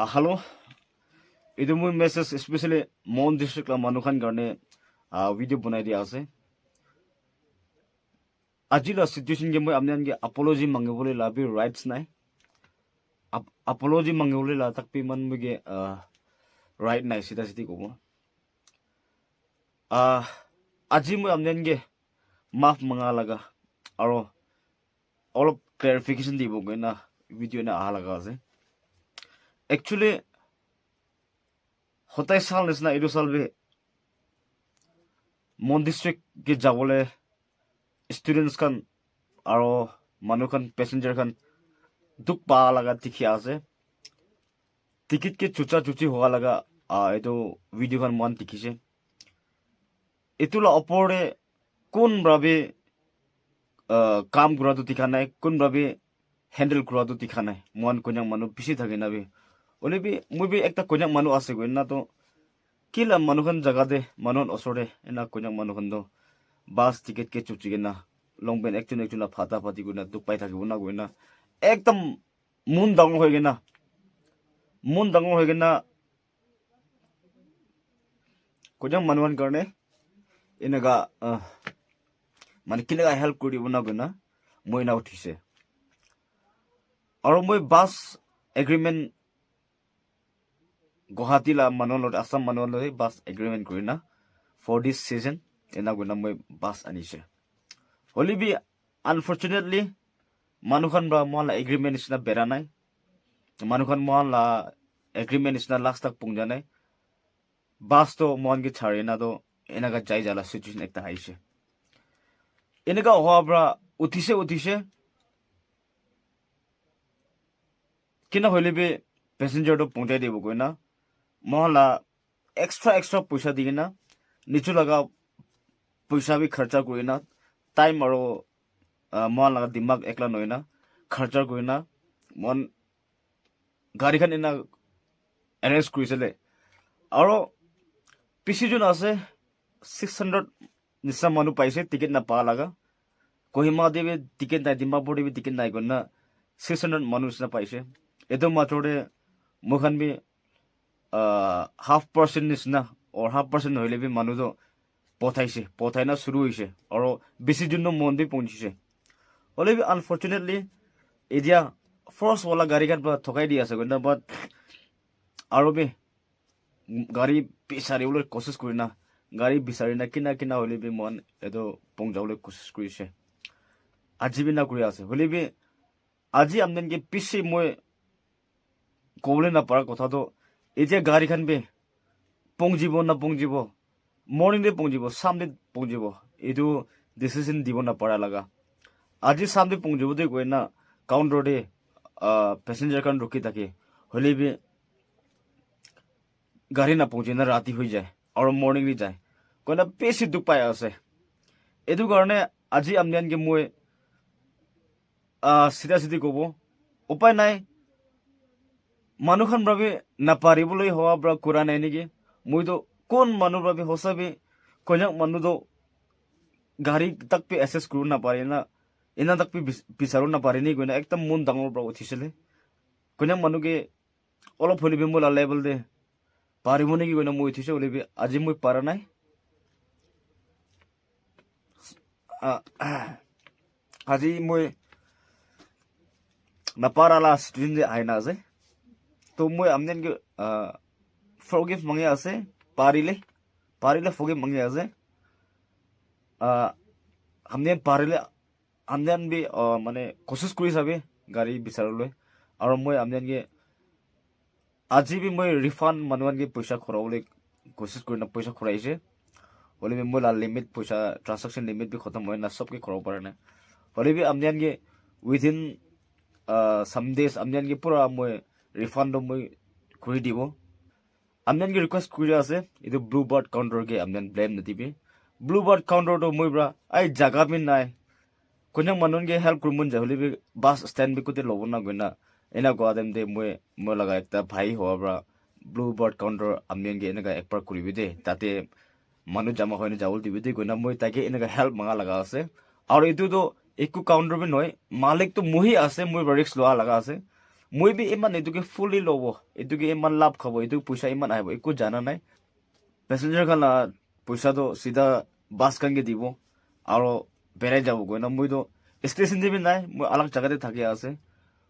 Hello, itu moi message especially Mon district la manukan garne video bunai dia ase. Aji la situation ge moi amne ge apology mange bole la bi rights nai. Apology mange bole la tak pi man ge right nai sida sidi ko. Aji moi amne ge maaf manga laga aro all of clarification di bo na video na a laga ase. Actually होता साल निसना इदु साल भी मन district के जाबले students कन आरो मानु कन पैसेंजर कन दुख पा लगा दिखी आसे टिकट के चुचा चुची हुआ लगा एतो वीडियो कन मन दिखी से इतुला अपोरे कौन ब्राबे काम करा तो दिखाना है कौन ब्राबे हैंडल करा तो दिखाना है मन कोन्यां मानु बिसी थाके ना भी ओले भी मुई भी एकता कोन्यां मानु आसे गय ना तो किला मानुखन जगह दे मानुन असोरे एना कोन्यां मानुखन दो बास टिकट के चुची ना लंगबेन एकचुन फाता फाती गुना दुख पाइ थाके गुना गयना एकदम मुन दांग होयगेना कोन्यां मानुन करने इनगा माने किलगा हेल्प करि बुना गुना मोइना उठिसे और मोइ बास agreement Guwahati la manolot Assam manolot bus agreement kurina for this season ena guna moi bus anise holi bi unfortunately manukhan ba mala agreement isna beranai manukhan mala agreement isna last tak pungjanai bus to mon gi charina do ena ga jai jala situation ekta haise ena ga hobra uthise kina holi bi passenger do pungtai debo koina Mohla extra पैसा दिगिना निचु लगा पैसा भी खर्चा करिना time और मोहला लगा दिमाग एकला नयना खर्चा करिना मन गाड़ी खान इना अरेंज करिसले और पिसी जुन आसे 600 निसा मानु पाइसे टिकट ना पा लगा कोहिमा देबे टिकट ना दिमापुर देबे टिकट ना गना 600 मानु ना पाइसे एदो माथोडे मुखन भी half% निसना और 1/2% होइले भी मानु दो पोथाइना शुरू होइसे और बेसी जुन मन भी पहुंचिसे ओले भी अनफॉर्चूनेटली एदिया फर्स्ट वाला गाड़ी का ठकाई दिया सगो ना बट आरो भी गाड़ी बिसारि उले कोशिश करिना गाड़ी बिसारि ना किना होले भी मन एदो पंजाउले कोशिश करिसे आजि भी ना करि आसे होले भी आजि आमदेन के पिसे मोय कोबले ना पारा कथा तो इजे गाड़ी खान बे पोंजिबो ना पोंजिबो मॉर्निंग दे पोंजिबो सामने पोंजिबो इदु डिसीजन दिबो ना पड़ा लगा आजि सामने पोंजिबो दे कोइ ना काउंटर दे पैसेंजर कान रुकी ताके होले भी गाड़ी ना पोंजे ना राती होई जाए और मॉर्निंग नी जाए कोइ ना पेसी दुख पाया आसे एदु कारणे आजि आमनियान के मोय सीधा सीधी कोबो उपाय नाय मानुखान ब्राबे नापारी बोले हवा ब्रा कुरा नहीं निगे मुई तो कौन मानु ब्राबे होसा भी कोन्यां मानु दो गाड़ी तक पे एसेस करू ना पारे ना इना तक पे पिसारो ना पारे नहीं कोना एकदम मुन दांगो ब्रा उठिसले कोन्यां मानु के ओलो फली बे मोला लेवल दे पारी मोने की कोना मुई उठिसे ओले बे आजि मुई पारा नाय आजि मुई नापाराला स्टूडेंट दे आइना जे तो मोय आमनेन के फॉरगिव मांगे आसे पारिले फॉरगिव मांगे आसे हमने पारिले हमनेन भी माने कोशिश करि साबे गाड़ी बिसारले और मोय आमनेन के आजि भी मोय रिफंड मानवान के पैसा खरावले कोशिश करिना पैसा खराइसे होले भी मोला लिमिट पैसा ट्रांजैक्शन लिमिट भी खत्म होइना सबके खराव परना होले भी आमनेन के विदिन सम डेज आमनेन के पूरा मोय रिफंड मोय करि दिबो आमनेन के रिक्वेस्ट करि आसे इदु ब्लू बर्ड काउंटर के आमनेन ब्लेम नदिबे ब्लू बर्ड काउंटर तो मोय ब्रा आइ जागा बिन नाय कोन्यां मानुन के हेल्प करमुन जाहले बे बस स्टैंड बे कुते लोबना गना एना गोआदम दे मोय लगा एकता भाई होब्रा ब्लू बर्ड काउंटर आमनेन के एना एक बार करिबे दे ताते मानु जमा होइने जावल दिबे दे गना मोय ताके एना हेल्प मांगा लगा आसे और इदु तो एकु काउंटर बे नय मालिक तो मोही आसे मोय रिस्क लवा लगा आसे মই বি ইমান এটুকে ফুলি ল'ব এটুকে ইমান লাভ খাব এটু পইচা ইমান আহিব একো জানা নাই পেচেঞ্জাৰ খান পইচাটো চিধা বাছ খানকে দিব আৰু বেৰাই যাব গৈ না মইতো ষ্টেচন দিবি নাই মই আলাগ জাগাতে থাকি আছে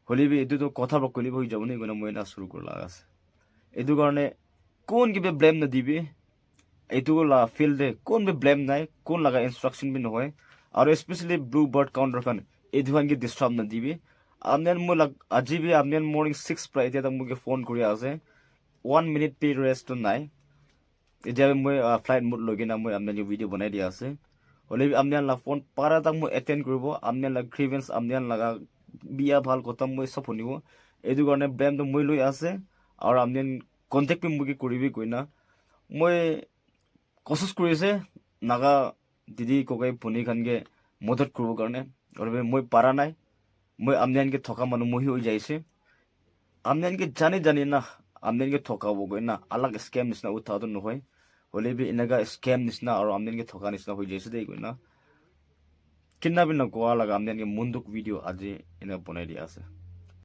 হলিবি এইটোতো কথা বকলিব হৈ যাব নি গৈ না মই না শুরু কৰা আছে এইটো কাৰণে কোন কিবা ব্লেম নদিবি এইটো লা ফিল্ডে কোন বি ব্লেম নাই কোন লাগা ইনস্ট্রাকশন বি নহয় আৰু স্পেশালি ব্লু বার্ড কাউন্টার খান এইটো খানকে ডিস্টার্ব নদিবি আপনার মই আজি বি আপনার মর্নিং 6 প্রায় এতিয়া মোক ফোন কৰি আছে 1 মিনিট পে রেস্ট নাই এতিয়া মই ফ্লাইট মোড লৈ কিনে মই আপনার ভিডিও বনাই দিয়া আছে হলে আপনার লা ফোন পারা তাক মই এটেন্ড কৰিব আপনাৰ লা গ্ৰিভেন্স আপনাৰ লাগা বিয়া ভাল কথা মই সব শুনিব এইটো কাৰণে ব্লেমটো মই লৈ আছে আৰু আপনাৰ কন্টেক্ট মোক কৰিবি কইনা মই কোশিশ কৰিছে নাগা দিদি ককাই ভনী খানকে মদত কৰিব কাৰণে আৰু মই পাৰা নাই মই আমনিয়ানকে থকা মানুহ মহি হৈ যাইছে আমনিয়ানকে জানি না আমনিয়ানকে থকাব গৈ না আলাগ স্কেম নিচিনা উঠাটো নহয় হলে বি এনেকা স্কেম নিচিনা আৰু আমনিয়ানকে থকা নিচিনা হৈ যাইছে দেই গৈ না কিনা বিনা কোৱা লাগা আমনিয়ানকে মুন্দুক ভিডিঅ' আজি এনে বনাই দিয়া আছে